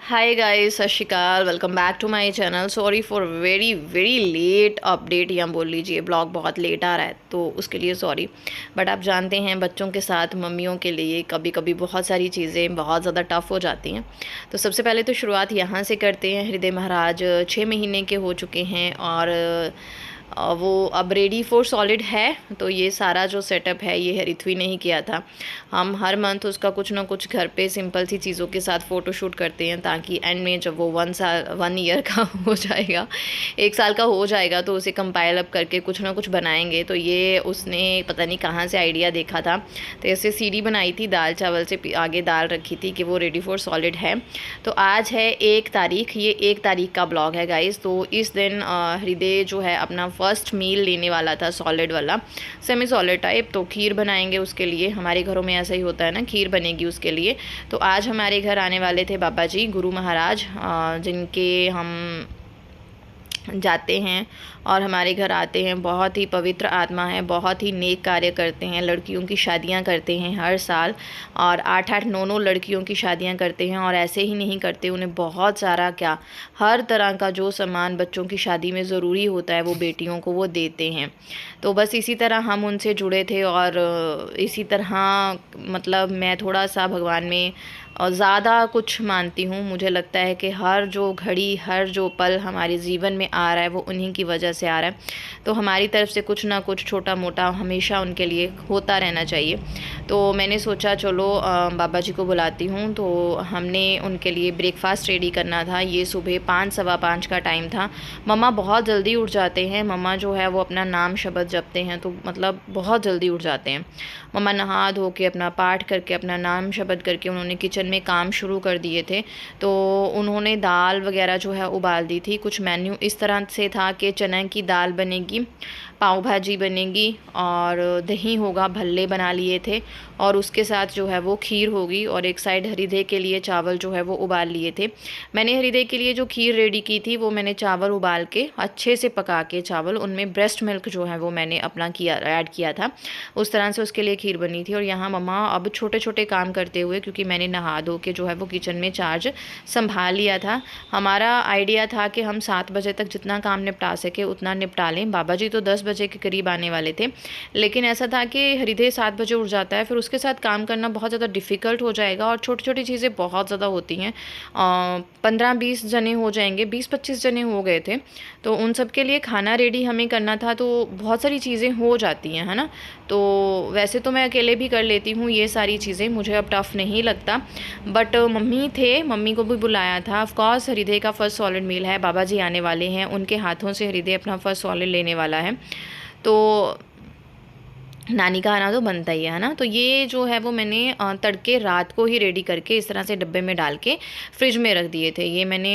Hi guys, Sat Shri Akal. Welcome back to my channel. Sorry for very very late update, या बोल लीजिए blog बहुत late आ रहा है तो उसके लिए सॉरी। बट आप जानते हैं बच्चों के साथ मम्मियों के लिए कभी कभी बहुत सारी चीज़ें बहुत ज़्यादा टफ़ हो जाती हैं। तो सबसे पहले तो शुरुआत यहाँ से करते हैं। हृदय महाराज 6 महीने के हो चुके हैं और वो अब रेडी फॉर सॉलिड है। तो ये सारा जो सेटअप है ये ऋत्वी ने ही किया था। हम हर मंथ उसका कुछ ना कुछ घर पे सिंपल सी चीज़ों के साथ फ़ोटोशूट करते हैं, ताकि एंड में जब वो 1 ईयर का हो जाएगा, 1 साल का हो जाएगा, तो उसे कंपाइल अप करके कुछ ना कुछ बनाएंगे। तो ये उसने पता नहीं कहाँ से आइडिया देखा था। तो ऐसे सीडी बनाई थी, दाल चावल से आगे दाल रखी थी कि वो रेडी फॉर सॉलिड है। तो आज है 1 तारीख, ये 1 तारीख का ब्लॉग है गाइस। तो इस दिन हृदय जो है अपना फर्स्ट मील लेने वाला था, सॉलिड वाला, सेमी सॉलिड टाइप। तो खीर बनाएंगे उसके लिए। हमारे घरों में ऐसा ही होता है ना, खीर बनेगी उसके लिए। तो आज हमारे घर आने वाले थे बाबा जी गुरु महाराज, जिनके हम जाते हैं और हमारे घर आते हैं। बहुत ही पवित्र आत्मा है, बहुत ही नेक कार्य करते हैं। लड़कियों की शादियां करते हैं हर साल, और 8-8 9-9 लड़कियों की शादियां करते हैं। और ऐसे ही नहीं करते, उन्हें बहुत सारा क्या, हर तरह का जो सामान बच्चों की शादी में ज़रूरी होता है वो बेटियों को वो देते हैं। तो बस इसी तरह हम उनसे जुड़े थे। और इसी तरह मतलब मैं थोड़ा सा भगवान में और ज़्यादा कुछ मानती हूँ। मुझे लगता है कि हर जो घड़ी, हर जो पल हमारे जीवन में आ रहा है वो उन्हीं की वजह से आ रहा है। तो हमारी तरफ से कुछ ना कुछ छोटा मोटा हमेशा उनके लिए होता रहना चाहिए। तो मैंने सोचा चलो बाबा जी को बुलाती हूँ। तो हमने उनके लिए ब्रेकफास्ट रेडी करना था। ये सुबह 5 सवा 5 का टाइम था। मम्मा बहुत जल्दी उठ जाते हैं। मम्मा जो है वो अपना नाम शब्द जपते हैं, तो मतलब बहुत जल्दी उठ जाते हैं। मम्मा नहा धो के अपना पाठ करके अपना नाम शब्द करके उन्होंने किचन में काम शुरू कर दिए थे। तो उन्होंने दाल वगैरह जो है उबाल दी थी। कुछ मेन्यू इस तरह से था कि चने की दाल बनेगी, पाव भाजी बनेगी और दही होगा, भल्ले बना लिए थे। और उसके साथ जो है वो खीर होगी। और एक साइड हृदय के लिए चावल जो है वो उबाल लिए थे। मैंने हृदय के लिए जो खीर रेडी की थी वो मैंने चावल उबाल के अच्छे से पका के, चावल उनमें ब्रेस्ट मिल्क जो है वो मैंने अपना ऐड किया था। उस तरह से उसके लिए खीर बनी थी। और यहाँ मम्मा अब छोटे छोटे काम करते हुए, क्योंकि मैंने नहा धो के जो है वो किचन में चार्ज संभाल लिया था। हमारा आइडिया था कि हम 7 बजे तक जितना काम निपटा सके उतना निपटा लें। बाबा जी तो 10 बजे के करीब आने वाले थे, लेकिन ऐसा था कि हृदय 7 बजे उठ जाता है, फिर उसके साथ काम करना बहुत ज़्यादा डिफ़िकल्ट हो जाएगा। और छोटी छोटी चीज़ें बहुत ज़्यादा होती हैं। 15-20 जने हो जाएंगे, 20-25 जने हो गए थे। तो उन सब के लिए खाना रेडी हमें करना था, तो बहुत सारी चीज़ें हो जाती हैं, है ना। तो वैसे तो मैं अकेले भी कर लेती हूँ ये सारी चीज़ें, मुझे अब टफ़ नहीं लगता। बट मम्मी थे, मम्मी को भी बुलाया था। ऑफ कोर्स हृदय का फर्स्ट सॉलिड मील है, बाबा जी आने वाले हैं, उनके हाथों से हृदय अपना फर्स्ट सॉलिड लेने वाला है। तो नानी का आना तो बनता ही है ना। तो ये जो है वो मैंने तड़के रात को ही रेडी करके इस तरह से डब्बे में डाल के फ्रिज में रख दिए थे। ये मैंने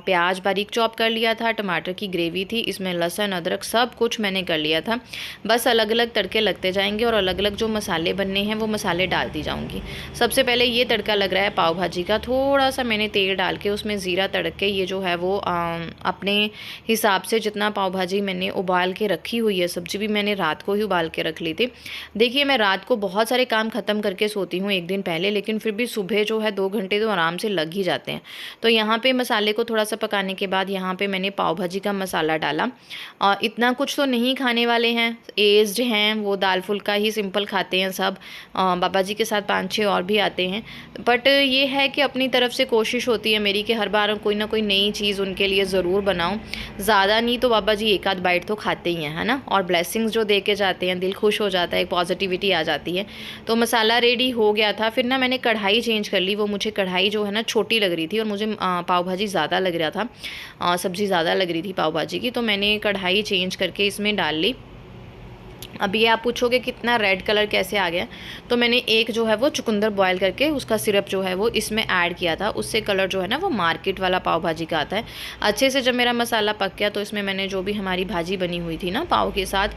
प्याज बारीक चॉप कर लिया था, टमाटर की ग्रेवी थी, इसमें लहसुन अदरक सब कुछ मैंने कर लिया था। बस अलग अलग तड़के लगते जाएंगे और अलग अलग जो मसाले बनने हैं वो मसाले डालती जाऊँगी। सबसे पहले ये तड़का लग रहा है पाव भाजी का। थोड़ा सा मैंने तेल डाल के उसमें ज़ीरा तड़क के, ये जो है वो अपने हिसाब से जितना पाव भाजी मैंने उबाल के रखी हुई है, सब्ज़ी भी मैंने रात को ही उबाल के रख ली थी। देखिए मैं रात को बहुत सारे काम ख़त्म करके सोती हूँ एक दिन पहले, लेकिन फिर भी सुबह जो है 2 घंटे तो आराम से लग ही जाते हैं। तो यहाँ पे मसाले को थोड़ा सा पकाने के बाद यहाँ पे मैंने पाव भाजी का मसाला डाला। और इतना कुछ तो नहीं खाने वाले हैं, एज्ड हैं, वो दाल फुल्का ही सिंपल खाते हैं सब। बाबा जी के साथ 5-6 और भी आते हैं। बट ये है कि अपनी तरफ से कोशिश होती है मेरी कि हर बार कोई ना कोई नई चीज़ उनके लिए ज़रूर बनाऊँ। ज़्यादा नहीं तो बाबा जी एक आध बाइट तो खाते ही हैं, है ना। और ब्लेसिंग्स जो दे के जाते हैं, दिल खुश हो जाता है, पॉजिटिविटी आ जाती है। तो मसाला रेडी हो गया था। फिर ना मैंने कढ़ाई चेंज कर ली। वो मुझे कढ़ाई जो है ना छोटी लग रही थी और मुझे पाव भाजी ज़्यादा लग रहा था, सब्ज़ी ज़्यादा लग रही थी पाव भाजी की। तो मैंने कढ़ाई चेंज करके इसमें डाल ली। अब ये आप पूछोगे कितना रेड कलर कैसे आ गया, तो मैंने एक जो है वो चुकंदर बॉयल करके उसका सिरप जो है वो इसमें ऐड किया था। उससे कलर जो है ना वो मार्केट वाला पाव भाजी का आता है। अच्छे से जब मेरा मसाला पक गया तो इसमें मैंने जो भी हमारी भाजी बनी हुई थी ना पाव के साथ,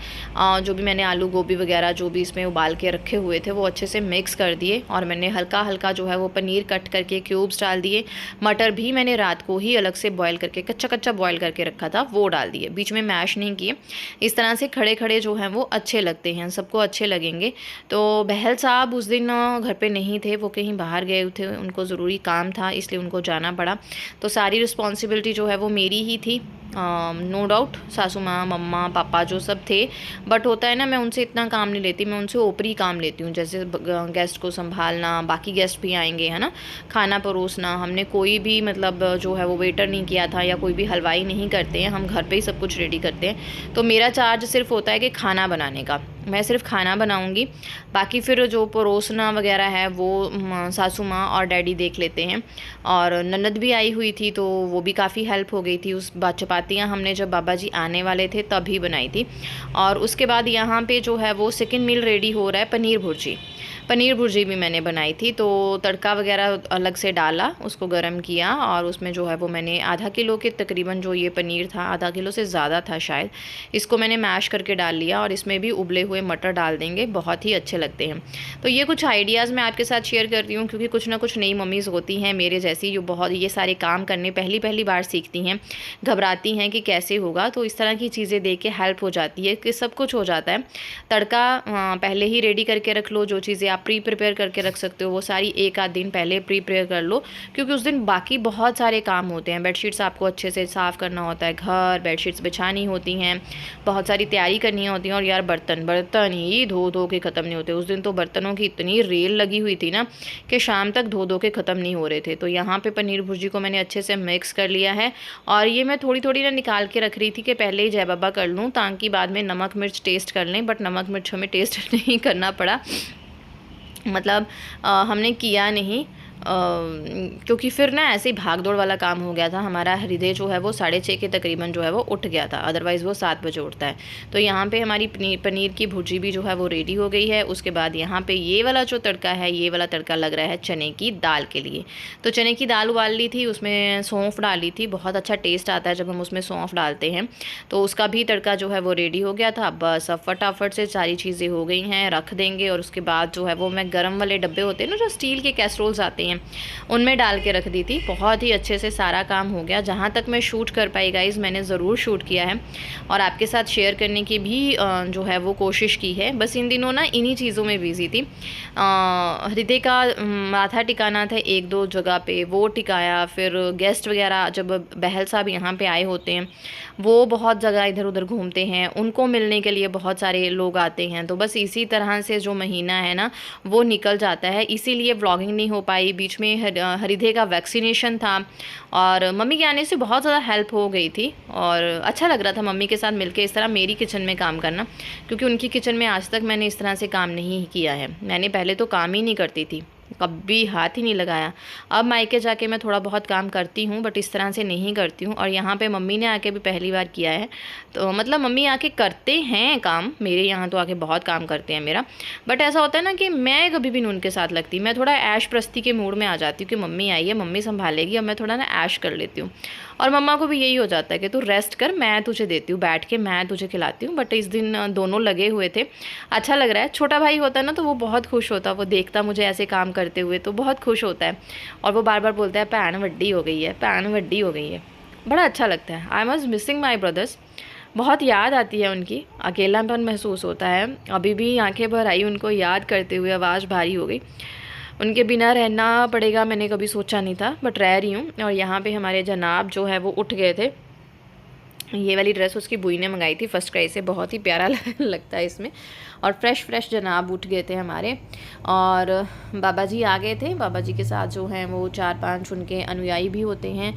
जो भी मैंने आलू गोभी वगैरह जो भी इसमें उबाल के रखे हुए थे वो अच्छे से मिक्स कर दिए। और मैंने हल्का हल्का जो है वो पनीर कट करके क्यूब्स डाल दिए। मटर भी मैंने रात को ही अलग से बॉयल करके कच्चा कच्चा बॉयल करके रखा था, वो डाल दिए, बीच में मैश नहीं किए। इस तरह से खड़े खड़े जो हैं वो अच्छे अच्छे लगते हैं, सबको अच्छे लगेंगे। तो बहल साहब उस दिन घर पे नहीं थे, वो कहीं बाहर गए थे, उनको ज़रूरी काम था इसलिए उनको जाना पड़ा। तो सारी रिस्पॉन्सिबिलिटी जो है वो मेरी ही थी। नो डाउट सासू माँ, मम्मा, पापा जो सब थे, बट होता है ना, मैं उनसे इतना काम नहीं लेती, मैं उनसे ऊपरी काम लेती हूँ। जैसे गेस्ट को संभालना, बाकी गेस्ट भी आएंगे है ना, खाना परोसना। हमने कोई भी मतलब जो है वो वेटर नहीं किया था, या कोई भी हलवाई नहीं करते हैं, हम घर पे ही सब कुछ रेडी करते हैं। तो मेरा चार्ज सिर्फ होता है कि खाना बनाने का, मैं सिर्फ खाना बनाऊंगी, बाकी फिर जो परोसना वगैरह है वो सासू माँ और डैडी देख लेते हैं। और ननद भी आई हुई थी तो वो भी काफ़ी हेल्प हो गई थी। उस चपातियाँ हमने जब बाबा जी आने वाले थे तभी बनाई थी। और उसके बाद यहाँ पे जो है वो सेकंड मील रेडी हो रहा है, पनीर भुर्जी। पनीर भुर्जी भी मैंने बनाई थी। तो तड़का वगैरह अलग से डाला, उसको गर्म किया, और उसमें जो है वो मैंने आधा किलो के तकरीबन जो ये पनीर था, आधा किलो से ज़्यादा था शायद, इसको मैंने मैश करके डाल लिया। और इसमें भी उबले हुए मटर डाल देंगे, बहुत ही अच्छे लगते हैं। तो ये कुछ आइडियाज़ मैं आपके साथ शेयर करती हूँ, क्योंकि कुछ ना कुछ नई मम्मीज़ होती हैं मेरे जैसी, जो बहुत ये सारे काम करने पहली पहली बार सीखती हैं, घबराती हैं कि कैसे होगा। तो इस तरह की चीज़ें देख के हेल्प हो जाती है कि सब कुछ हो जाता है। तड़का पहले ही रेडी करके रख लो, जो चीज़ें आप प्री प्रिपेयर करके रख सकते हो वो सारी एक आध दिन पहले प्री प्रिपेयर कर लो, क्योंकि उस दिन बाकी बहुत सारे काम होते हैं। बेडशीट्स आपको अच्छे से साफ़ करना होता है, घर बेडशीट्स बिछानी होती हैं, बहुत सारी तैयारी करनी होती है। और यार बर्तन ही धो धो के ख़त्म नहीं होते। उस दिन तो बर्तनों की इतनी रेल लगी हुई थी ना कि शाम तक धो धो के ख़त्म नहीं हो रहे थे। तो यहाँ पे पनीर भुर्जी को मैंने अच्छे से मिक्स कर लिया है, और ये मैं थोड़ी थोड़ी ना निकाल के रख रही थी कि पहले ही जय बाबा कर लूँ, ताकि बाद में नमक मिर्च टेस्ट कर लें। बट नमक मिर्च हमें टेस्ट नहीं करना पड़ा, मतलब हमने किया नहीं, क्योंकि फिर ना ऐसे ही भाग दौड़ वाला काम हो गया था। हमारा हृदय जो है वो 6:30 के तकरीबन जो है वो उठ गया था, अदरवाइज़ वो 7 बजे उठता है। तो यहाँ पे हमारी पनीर की भुर्जी भी जो है वो रेडी हो गई है। उसके बाद यहाँ पे ये वाला जो तड़का है, ये वाला तड़का लग रहा है चने की दाल के लिए। तो चने की दाल उबाल ली थी, उसमें सौंफ डाली थी, बहुत अच्छा टेस्ट आता है जब हम उसमें सौंफ डालते हैं। तो उसका भी तड़का जो है वो रेडी हो गया था। बस अब फटाफट से सारी चीज़ें हो गई हैं, रख देंगे। और उसके बाद जो है वो मैं गर्म वाले डब्बे होते हैं ना, जो स्टील के कैसरोल्स आते हैं, उनमें डाल के रख दी थी। बहुत ही अच्छे से सारा काम हो गया। जहाँ तक मैं शूट कर पाई गाइज़, मैंने ज़रूर शूट किया है और आपके साथ शेयर करने की भी जो है वो कोशिश की है। बस इन दिनों ना इन्हीं चीज़ों में बिज़ी थी। हृदय का माथा टिकाना था 1-2 जगह पे, वो टिकाया। फिर गेस्ट वगैरह जब बहल साहब यहाँ पे आए होते हैं, वो बहुत जगह इधर उधर घूमते हैं, उनको मिलने के लिए बहुत सारे लोग आते हैं। तो बस इसी तरह से जो महीना है ना वो निकल जाता है, इसीलिए व्लॉगिंग नहीं हो पाई। बीच में हृदय का वैक्सीनेशन था, और मम्मी के आने से बहुत ज़्यादा हेल्प हो गई थी। और अच्छा लग रहा था मम्मी के साथ मिलके इस तरह मेरी किचन में काम करना, क्योंकि उनकी किचन में आज तक मैंने इस तरह से काम नहीं किया है। मैंने पहले तो काम ही नहीं करती थी, कभी हाथ ही नहीं लगाया। अब मायके जाके मैं थोड़ा बहुत काम करती हूँ, बट इस तरह से नहीं करती हूँ। और यहाँ पे मम्मी ने आके भी पहली बार किया है। तो मतलब मम्मी आके करते हैं काम, मेरे यहाँ तो आके बहुत काम करते हैं मेरा। बट ऐसा होता है ना कि मैं कभी भी नहीं उनके साथ लगती, मैं थोड़ा ऐश प्रस्ती के मूड में आ जाती हूँ कि मम्मी आई है, मम्मी संभालेगी, अब मैं थोड़ा ना ऐश कर लेती हूँ। और मम्मा को भी यही हो जाता है कि तू रेस्ट कर, मैं तुझे देती हूँ बैठ के, मैं तुझे खिलाती हूँ। बट इस दिन दोनों लगे हुए थे, अच्छा लग रहा है। छोटा भाई होता है ना तो वो बहुत खुश होता, वो देखता मुझे ऐसे काम करते हुए तो बहुत खुश होता है। और वो बार बार बोलता है भैन वड्डी हो गई है, भैन वड्डी हो गई है। बड़ा अच्छा लगता है। I was missing my brothers, बहुत याद आती है उनकी, अकेलापन महसूस होता है। अभी भी आंखें भर आई उनको याद करते हुए, आवाज़ भारी हो गई। उनके बिना रहना पड़ेगा, मैंने कभी सोचा नहीं था, बट रह रही हूँ। और यहाँ पे हमारे जनाब जो है वो उठ गए थे। ये वाली ड्रेस उसकी बुई ने मंगाई थी फर्स्ट क्राई से, बहुत ही प्यारा लगता है इसमें। और फ्रेश जनाब उठ गए थे हमारे। और बाबा जी आ गए थे। बाबा जी के साथ जो हैं वो 4-5 उनके अनुयायी भी होते हैं।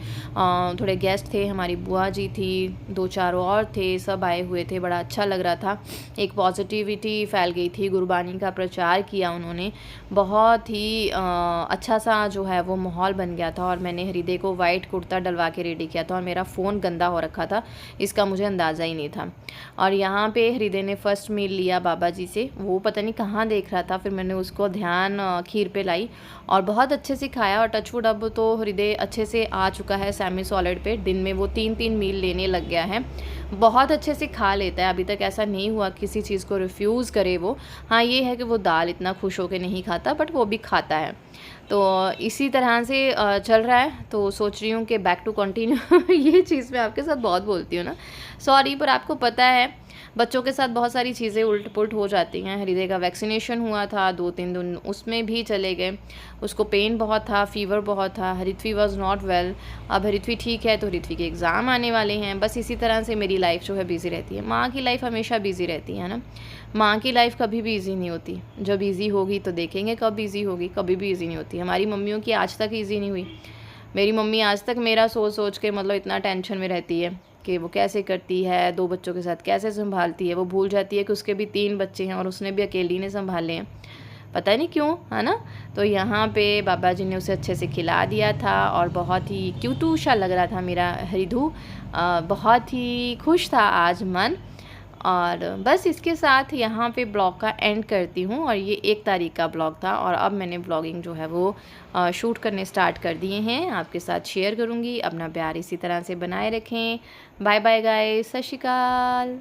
थोड़े गेस्ट थे, हमारी बुआ जी थी, 2-4 और थे, सब आए हुए थे। बड़ा अच्छा लग रहा था, एक पॉजिटिविटी फैल गई थी। गुरबानी का प्रचार किया उन्होंने, बहुत ही अच्छा सा जो है वो माहौल बन गया था। और मैंने हृदय को वाइट कुर्ता डलवा के रेडी किया था, और मेरा फ़ोन गंदा हो रखा था, इसका मुझे अंदाज़ा ही नहीं था। और यहाँ पे हृदय ने फ़र्स्ट मील लिया बाबा जी से, वो पता नहीं कहाँ देख रहा था, फिर मैंने उसको ध्यान खीर पे लाई और बहुत अच्छे से खाया। और टचवुड अब तो हृदय अच्छे से आ चुका है सेमी सॉलिड पे, दिन में वो 3-3 मील लेने लग गया है, बहुत अच्छे से खा लेता है। अभी तक ऐसा नहीं हुआ किसी चीज़ को रिफ्यूज़ करे वो। हाँ ये है कि वो दाल इतना खुश होकर नहीं खाता, बट वो भी खाता है। तो इसी तरह से चल रहा है। तो सोच रही हूँ कि बैक टू कंटिन्यू ये चीज़ मैं आपके साथ बहुत बोलती हूँ ना, सॉरी, पर आपको पता है बच्चों के साथ बहुत सारी चीज़ें उल्ट-पुल्ट हो जाती हैं। हृदय का वैक्सीनेशन हुआ था 2-3 दिन, उसमें भी चले गए। उसको पेन बहुत था, फ़ीवर बहुत था। हृथ्वी वाज़ नॉट वेल। अब हृथ्वी ठीक है तो हृथ्वी के एग्ज़ाम आने वाले हैं। बस इसी तरह से मेरी लाइफ़ जो है बिज़ी रहती है। माँ की लाइफ़ हमेशा बिज़ी रहती है ना। माँ की लाइफ़ कभी भी ईज़ी नहीं होती। जब ईज़ी होगी तो देखेंगे कब ईज़ी होगी, कभी भी ईज़ी नहीं होती। हमारी मम्मियों की आज तक ईज़ी नहीं हुई। मेरी मम्मी आज तक मेरा सोच-सोच के मतलब इतना टेंशन में रहती है कि वो कैसे करती है, 2 बच्चों के साथ कैसे सँभालती है। वो भूल जाती है कि उसके भी 3 बच्चे हैं और उसने भी अकेली ने सँभाले हैं। पता नहीं क्यों, है ना? तो यहाँ पे बाबा जी ने उसे अच्छे से खिला दिया था और बहुत ही क्यूटू सा लग रहा था मेरा हृदू। बहुत ही खुश था आज मन। और बस इसके साथ यहाँ पे ब्लॉग का एंड करती हूँ। और ये 1 तारीख का ब्लॉग था और अब मैंने ब्लॉगिंग जो है वो शूट करने स्टार्ट कर दिए हैं। आपके साथ शेयर करूँगी। अपना प्यार इसी तरह से बनाए रखें। Bye bye guys, Sat Shri अकाल।